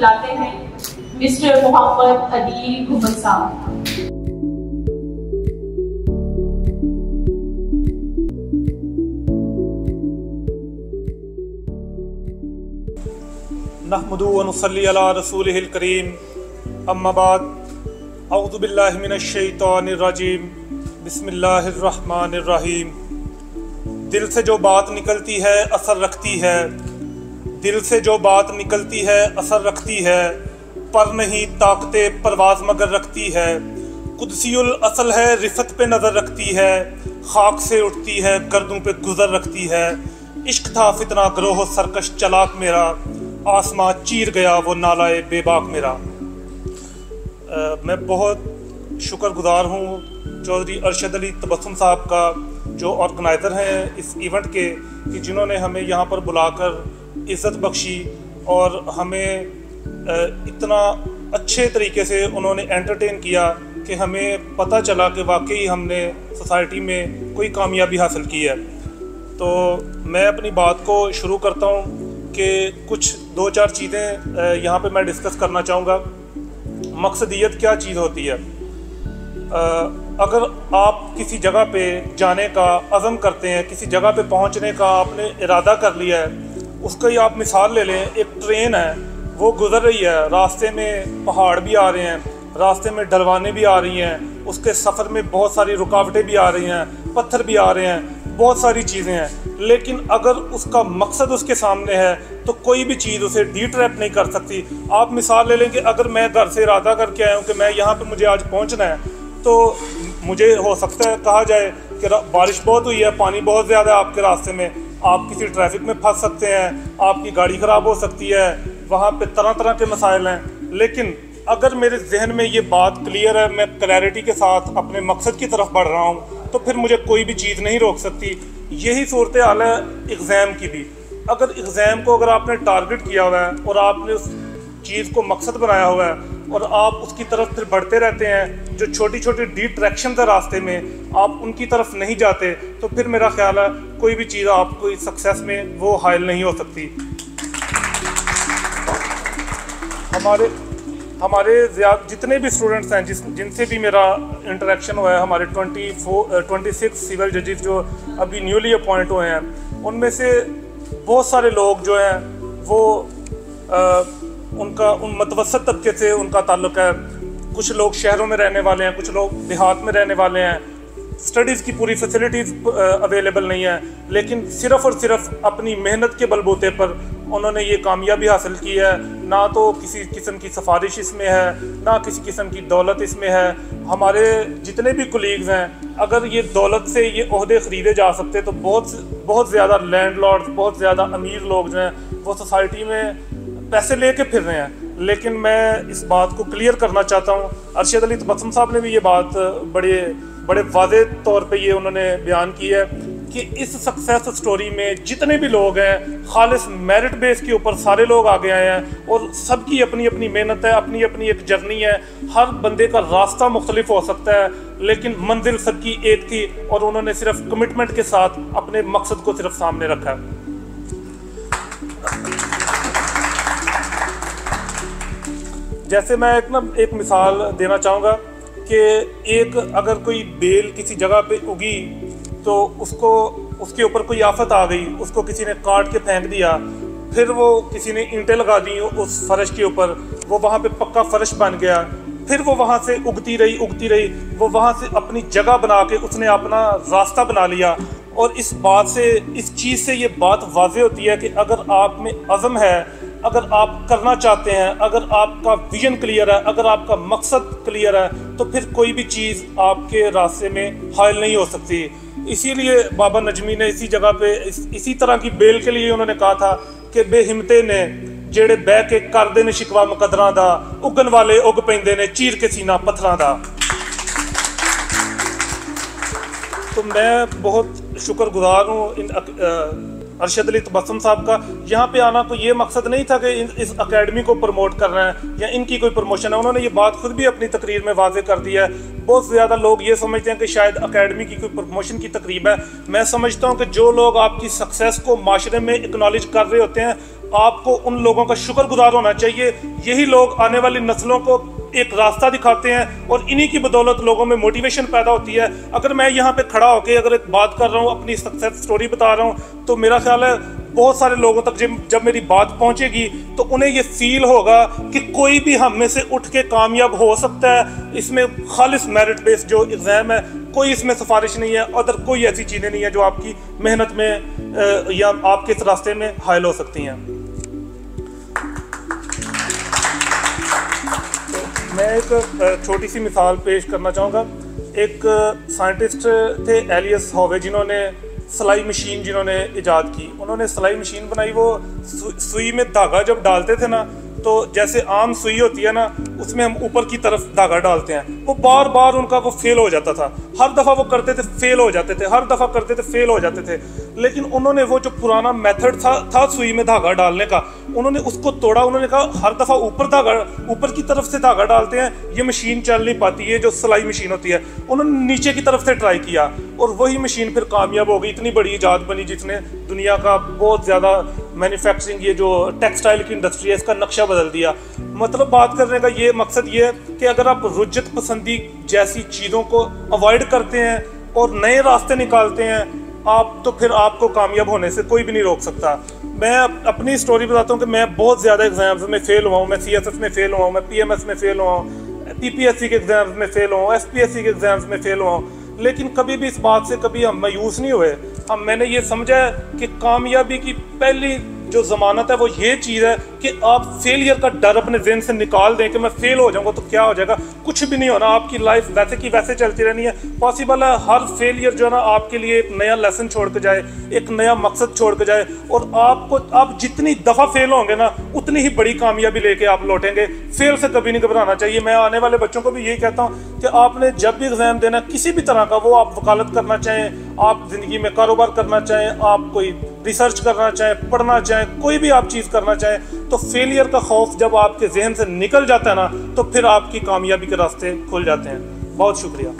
बुलाते हैं मिस्टर मोहम्मद अदील घुमर साहब। नहमदु व नुसल्ली अला रसूलिहिल करीम, अम्मा बाद, औज़ु बिल्लाहि मिनश शैतानिर रजीम, बिस्मिल्लाहिर रहमानिर रहीम। दिल से जो बात निकलती है असर रखती है, दिल से जो बात निकलती है असर रखती है, पर नहीं ताकते परवाज़ मगर रखती है। कुदसियुल असल है रिफत पे नज़र रखती है, खाक से उठती है गर्दों पे गुज़र रखती है। इश्क था फितना ग्रोह सरकश चलाक मेरा, आसमां चीर गया वो नालाए बेबाक मेरा। मैं बहुत शुक्रगुजार हूँ चौधरी अरशद अली तबस्सुम साहब का, जो ऑर्गेनाइज़र हैं इस इवेंट के, कि जिन्होंने हमें यहाँ पर बुलाकर इज़्ज़त बख्शी और हमें इतना अच्छे तरीके से उन्होंने एंटरटेन किया कि हमें पता चला कि वाकई हमने सोसाइटी में कोई कामयाबी हासिल की है। तो मैं अपनी बात को शुरू करता हूँ कि कुछ 2-4 चीज़ें यहाँ पे मैं डिस्कस करना चाहूँगा। मकसदियत क्या चीज़ होती है? अगर आप किसी जगह पे जाने का अज़म करते हैं, किसी जगह पे पहुँचने का आपने इरादा कर लिया है, उसका ही आप मिसाल ले लें। एक ट्रेन है, वो गुज़र रही है, रास्ते में पहाड़ भी आ रहे हैं, रास्ते में ढलवाने भी आ रही हैं, उसके सफ़र में बहुत सारी रुकावटें भी आ रही हैं, पत्थर भी आ रहे हैं, बहुत सारी चीज़ें हैं। लेकिन अगर उसका मकसद उसके सामने है तो कोई भी चीज़ उसे डिट्रैप नहीं कर सकती। आप मिसाल ले लें कि अगर मैं घर से इरादा करके आया हूँ कि मैं यहाँ पे मुझे आज पहुँचना है, तो मुझे हो सकता है कहा जाए कि बारिश बहुत हुई है, पानी बहुत ज़्यादा है आपके रास्ते में, आप किसी ट्रैफिक में फंस सकते हैं, आपकी गाड़ी ख़राब हो सकती है, वहाँ पे तरह तरह के मसाइल हैं। लेकिन अगर मेरे जहन में ये बात क्लियर है, मैं क्लैरिटी के साथ अपने मकसद की तरफ बढ़ रहा हूँ, तो फिर मुझे कोई भी चीज़ नहीं रोक सकती। यही सूरत हाल है एग्ज़ाम की भी। अगर एग्ज़ाम को अगर आपने टारगेट किया हुआ है और आपने उस चीज़ को मकसद बनाया हुआ है और आप उसकी तरफ फिर बढ़ते रहते हैं, जो छोटी छोटी डिस्ट्रैक्शन है रास्ते में, आप उनकी तरफ नहीं जाते, तो फिर मेरा ख्याल है कोई भी चीज़ आपको इस सक्सेस में वो हायल नहीं हो सकती। हमारे जितने भी स्टूडेंट्स हैं जिनसे भी मेरा इंटरेक्शन हुआ है, हमारे 26 सिविल जजेस जो अभी न्यूली अपॉइंट हुए हैं, उनमें से बहुत सारे लोग जो हैं वो उन मतवसत तबके से उनका ताल्लुक़ है। कुछ लोग शहरों में रहने वाले हैं, कुछ लोग देहात में रहने वाले हैं, स्टडीज़ की पूरी फैसिलिटीज़ अवेलेबल नहीं है, लेकिन सिर्फ़ और सिर्फ अपनी मेहनत के बलबूते पर उन्होंने ये कामयाबी हासिल की है। ना तो किसी किस्म की सिफारिश इसमें है, ना किसी किस्म की दौलत इसमें है। हमारे जितने भी कोलीग्स हैं, अगर ये दौलत से ये ओहदे ख़रीदे जा सकते तो बहुत ज़्यादा लैंडलॉर्ड्स, बहुत ज़्यादा अमीर लोग जो हैं वो सोसाइटी में पैसे लेके फिर रहे हैं। लेकिन मैं इस बात को क्लियर करना चाहता हूँ, अरशद अली तबस्सुम साहब ने भी ये बात बड़े वाज़े तौर पे ये उन्होंने बयान की है कि इस सक्सेस स्टोरी में जितने भी लोग हैं, खालिस मेरिट बेस के ऊपर सारे लोग आगे आए हैं और सबकी अपनी अपनी मेहनत है, अपनी अपनी एक जर्नी है। हर बंदे का रास्ता मुख्तलिफ हो सकता है, लेकिन मंजिल सबकी एक थी और उन्होंने सिर्फ कमिटमेंट के साथ अपने मकसद को सिर्फ सामने रखा। जैसे मैं एक मिसाल देना चाहूँगा कि अगर कोई बेल किसी जगह पे उगी तो उसके ऊपर कोई आफत आ गई, उसको किसी ने काट के फेंक दिया, फिर वो किसी ने ईंटें लगा दी उस फर्श के ऊपर, वो वहाँ पे पक्का फर्श बन गया, फिर वो वहाँ से उगती रही, वो वहाँ से अपनी जगह बना के उसने अपना रास्ता बना लिया। और इस चीज़ से ये बात वाज़े होती है कि अगर आप में अज़म है, अगर आप करना चाहते हैं, अगर आपका विजन क्लियर है, अगर आपका मकसद क्लियर है, तो फिर कोई भी चीज़ आपके रास्ते में हायल नहीं हो सकती। इसीलिए बाबा नजमी ने इसी जगह पे इसी तरह की बेल के लिए उन्होंने कहा था कि बेहिम्मते ने जेड़े बह के करदे ने शिकवा मुकदरां दा, उगन वाले उग पैंदे ने चीर के सीना पत्थरां दा। तो मैं बहुत शुक्रगुजार हूँ अरशद अली तबस्सुम साहब का। यहाँ पे आना कोई ये मकसद नहीं था कि इस अकेडमी को प्रमोट कर रहे हैं या इनकी कोई प्रमोशन है। उन्होंने ये बात खुद भी अपनी तकरीर में वाज़े कर दी है। बहुत ज़्यादा लोग ये समझते हैं कि शायद अकेडमी की कोई प्रमोशन की तकरीब है। मैं समझता हूँ कि जो लोग आपकी सक्सेस को माशरे में एक्नॉलेज कर रहे होते हैं आपको उन लोगों का शुक्रगुजार होना चाहिए। यही लोग आने वाली नस्लों को एक रास्ता दिखाते हैं और इन्हीं की बदौलत लोगों में मोटिवेशन पैदा होती है। अगर मैं यहाँ पे खड़ा होकर अगर एक बात कर रहा हूँ, अपनी सक्सेस स्टोरी बता रहा हूँ, तो मेरा ख्याल है बहुत सारे लोगों तक जब मेरी बात पहुँचेगी तो उन्हें ये फील होगा कि कोई भी हम में से उठ के कामयाब हो सकता है। इसमें खालिस मेरिट बेस्ड जो एग्ज़ाम है, कोई इसमें सिफारिश नहीं है, अदर कोई ऐसी चीज़ें नहीं है जो आपकी मेहनत में या आपके इस रास्ते में हायल हो सकती हैं। मैं एक छोटी सी मिसाल पेश करना चाहूँगा। एक साइंटिस्ट थे एलियस हॉवे, जिन्होंने सिलाई मशीन इजाद की। उन्होंने सिलाई मशीन बनाई। वो सुई में धागा जब डालते थे ना, तो जैसे आम सुई होती है ना, उसमें हम ऊपर की तरफ धागा डालते हैं, वो बार बार उनका वो फेल हो जाता था। हर दफ़ा वो करते थे, फेल हो जाते थे, हर दफ़ा करते थे, फेल हो जाते थे। लेकिन उन्होंने वो जो पुराना मेथड था सुई में धागा डालने का, उन्होंने उसको तोड़ा। उन्होंने कहा हर दफ़ा ऊपर की तरफ से धागा डालते हैं, ये मशीन चल नहीं पाती है, जो सिलाई मशीन होती है। उन्होंने नीचे की तरफ से ट्राई किया और वही मशीन फिर कामयाब हो गई। इतनी बड़ी इजाद बनी जिसने दुनिया का बहुत ज़्यादा मैन्युफैक्चरिंग, ये जो टेक्सटाइल की इंडस्ट्री है, इसका नक्शा बदल दिया। मतलब बात करने का ये मकसद ये है कि अगर आप रुज्जत पसंदी जैसी चीज़ों को अवॉइड करते हैं और नए रास्ते निकालते हैं, आप तो फिर आपको कामयाब होने से कोई भी नहीं रोक सकता। मैं अपनी स्टोरी बताता हूँ कि मैं बहुत ज़्यादा एग्जाम्स में फ़ेल हुआ हूँ। मैं CSS में फ़ेल हुआ हूँ, मैं PMS में फ़ेल हुआ हूँ, PPSC के एग्ज़ाम्स में फ़ेल हुआ हूँ, SPSC के एग्ज़ाम्स में फ़ेल हुआ हूँ। लेकिन कभी भी इस बात से कभी हम मायूस नहीं हुए। मैंने ये समझा है कि कामयाबी की पहली जो ज़मानत है वो ये चीज़ है कि आप फेलियर का डर अपने ज़हन से निकाल दें कि मैं फेल हो जाऊंगा तो क्या हो जाएगा। कुछ भी नहीं होना, आपकी लाइफ वैसे की वैसे चलती रहनी है। पॉसिबल है हर फेलियर जो है ना आपके लिए एक नया लेसन छोड़ के जाए, एक नया मकसद छोड़ के जाए, और आप जितनी दफ़ा फेल होंगे ना उतनी ही बड़ी कामयाबी लेके आप लौटेंगे। फेल से कभी नहीं घबराना चाहिए। मैं आने वाले बच्चों को भी यही कहता हूँ कि आपने जब भी एग्ज़ाम देना किसी भी तरह का, वो आप वकालत करना चाहें, आप ज़िंदगी में कारोबार करना चाहें, आप कोई रिसर्च करना चाहें, पढ़ना चाहें, कोई भी आप चीज़ करना चाहें, तो फेलियर का खौफ जब आपके जहन से निकल जाता है ना, तो फिर आपकी कामयाबी के रास्ते खुल जाते हैं। बहुत शुक्रिया।